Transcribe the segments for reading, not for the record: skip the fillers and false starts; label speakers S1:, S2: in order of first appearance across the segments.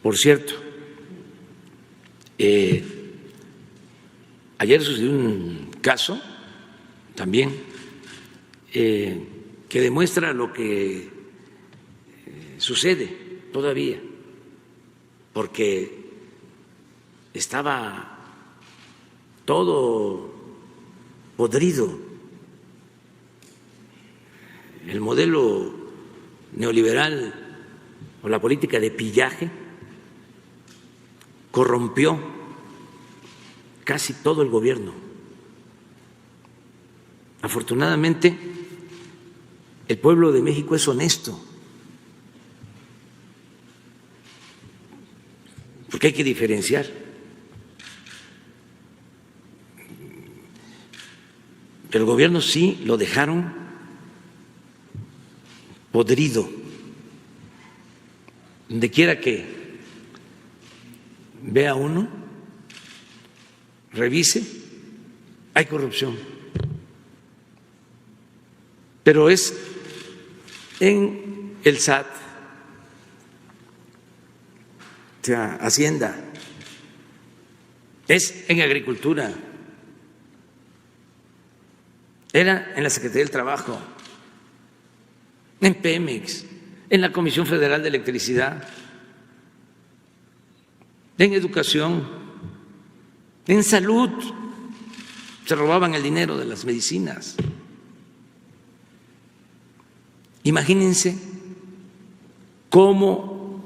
S1: Por cierto, ayer sucedió un caso también que demuestra lo que sucede todavía, porque estaba todo podrido. El modelo neoliberal o la política de pillaje corrompió casi todo el gobierno. Afortunadamente, el pueblo de México es honesto, porque hay que diferenciar. Pero el gobierno sí lo dejaron podrido. Donde quiera que vea uno, revise, hay corrupción. Pero es en el SAT, o sea, Hacienda, es en Agricultura, era en la Secretaría del Trabajo, en Pemex, en la Comisión Federal de Electricidad, en Educación, en Salud. Se robaban el dinero de las medicinas. Imagínense cómo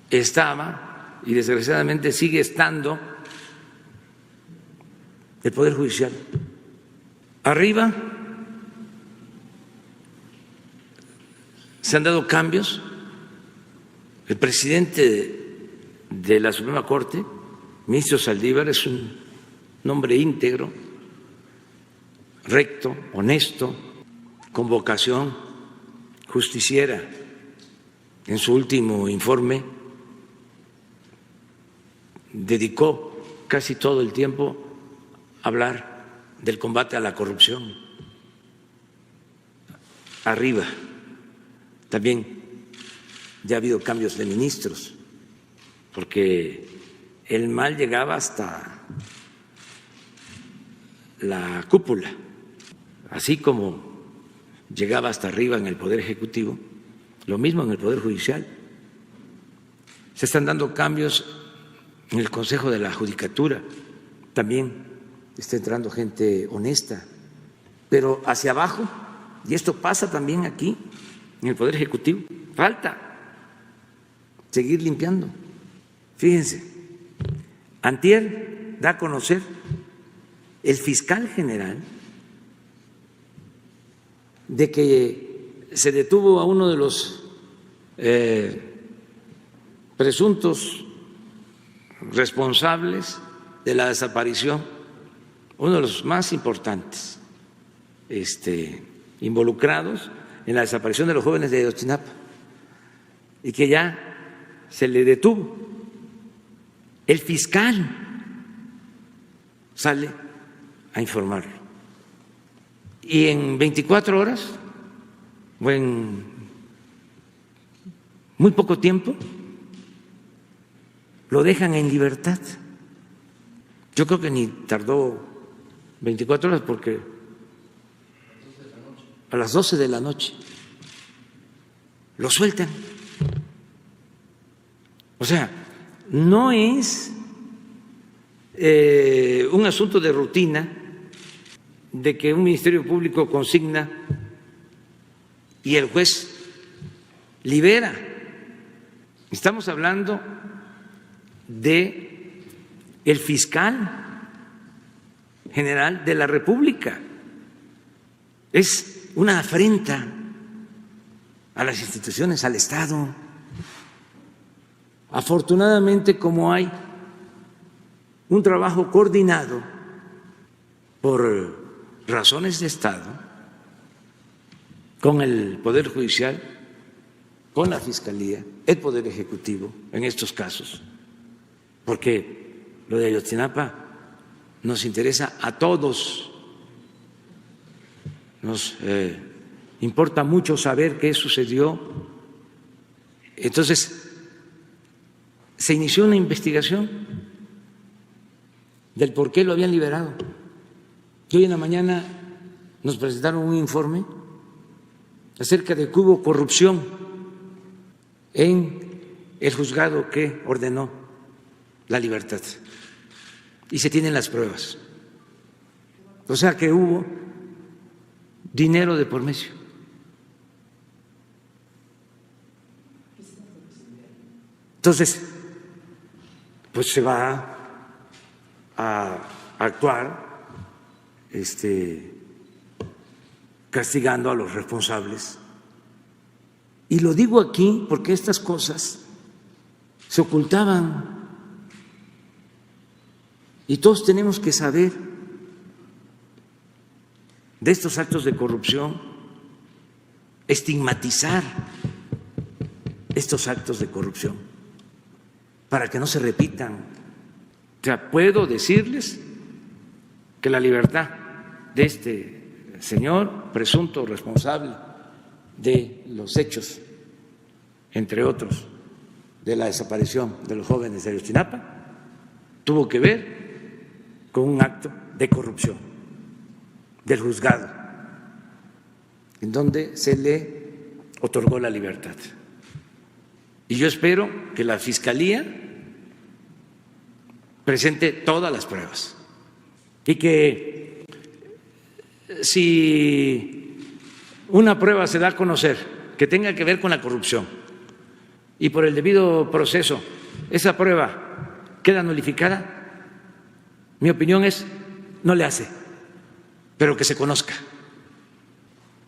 S1: estaba, y desgraciadamente sigue estando, el Poder Judicial. Arriba se han dado cambios. El presidente de la Suprema Corte, ministro Saldívar, es un hombre íntegro, recto, honesto, con vocación justiciera. En su último informe dedicó casi todo el tiempo a hablar del combate a la corrupción. Arriba también ya ha habido cambios de ministros, porque el mal llegaba hasta la cúpula, así como llegaba hasta arriba en el Poder Ejecutivo, lo mismo en el Poder Judicial. Se están dando cambios en el Consejo de la Judicatura, también está entrando gente honesta, pero hacia abajo, y esto pasa también aquí en el Poder Ejecutivo, falta seguir limpiando. Fíjense, antier da a conocer el fiscal general de que se detuvo a uno de los presuntos responsables de la desaparición, uno de los más importantes involucrados en la desaparición de los jóvenes de Ayotzinapa, y que ya se le detuvo. El fiscal sale a informarlo, y en 24 horas o en muy poco tiempo lo dejan en libertad. Yo creo que ni tardó 24 horas, porque a las 12 de la noche lo sueltan. O sea, no es un asunto de rutina de que un Ministerio Público consigna y el juez libera. Estamos hablando de el fiscal general de la República. Es una afrenta a las instituciones, al Estado. Afortunadamente, como hay un trabajo coordinado por razones de Estado con el Poder Judicial, con la Fiscalía, el Poder Ejecutivo en estos casos, porque lo de Ayotzinapa nos interesa a todos. Nos importa mucho saber qué sucedió. Entonces, se inició una investigación del por qué lo habían liberado. Y hoy en la mañana nos presentaron un informe acerca de que hubo corrupción en el juzgado que ordenó la libertad. Y se tienen las pruebas. O sea que hubo dinero de por medio. Entonces, pues se va a actuar castigando a los responsables. Y lo digo aquí porque estas cosas se ocultaban y todos tenemos que saber de estos actos de corrupción, estigmatizar estos actos de corrupción para que no se repitan. O sea, puedo decirles que la libertad de este señor, presunto responsable de los hechos, entre otros, de la desaparición de los jóvenes de Ayotzinapa, tuvo que ver con un acto de corrupción del juzgado, en donde se le otorgó la libertad. Y yo espero que la Fiscalía presente todas las pruebas y que si una prueba se da a conocer que tenga que ver con la corrupción y por el debido proceso esa prueba queda nulificada, mi opinión es no le hace, pero que se conozca,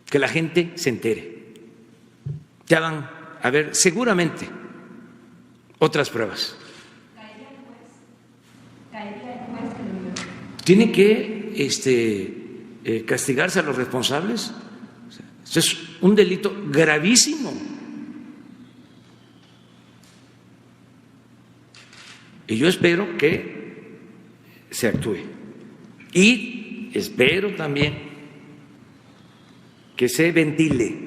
S1: que la gente se entere. Ya van a ver seguramente otras pruebas. Tiene que castigarse a los responsables. Esto es un delito gravísimo. Y yo espero que se actúe. Y espero también que se ventile,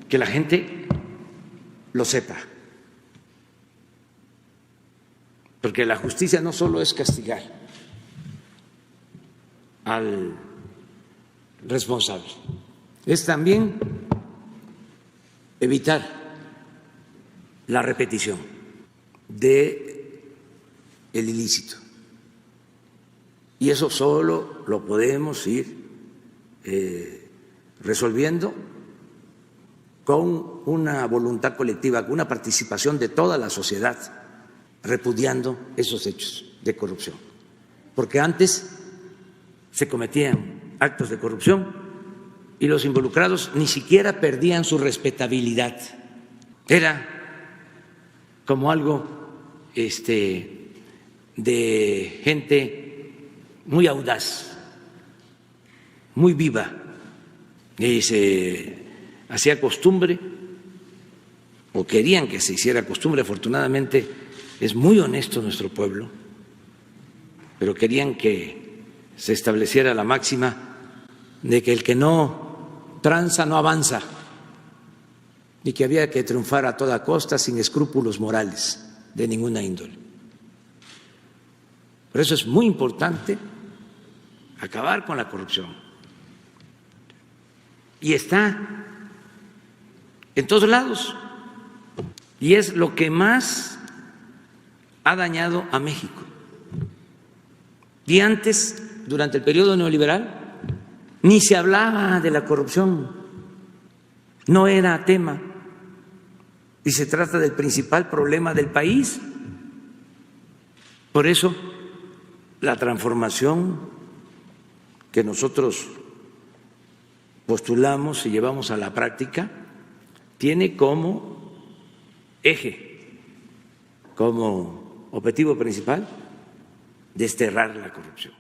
S1: que la gente lo sepa. Porque la justicia no solo es castigar al responsable, es también evitar la repetición del ilícito. Y eso solo lo podemos ir resolviendo con una voluntad colectiva, con una participación de toda la sociedad, repudiando esos hechos de corrupción. Porque antes se cometían actos de corrupción y los involucrados ni siquiera perdían su respetabilidad. Era como algo de gente muy audaz, muy viva, y se hacía costumbre, o querían que se hiciera costumbre. Afortunadamente es muy honesto nuestro pueblo, pero querían que se estableciera la máxima de que el que no tranza no avanza y que había que triunfar a toda costa sin escrúpulos morales de ninguna índole. Por eso es muy importante acabar con la corrupción. Y está en todos lados. Y es lo que más ha dañado a México. Y antes, durante el periodo neoliberal, ni se hablaba de la corrupción, no era tema. Y se trata del principal problema del país. Por eso, la transformación que nosotros postulamos y llevamos a la práctica tiene como eje, como objetivo principal, desterrar la corrupción.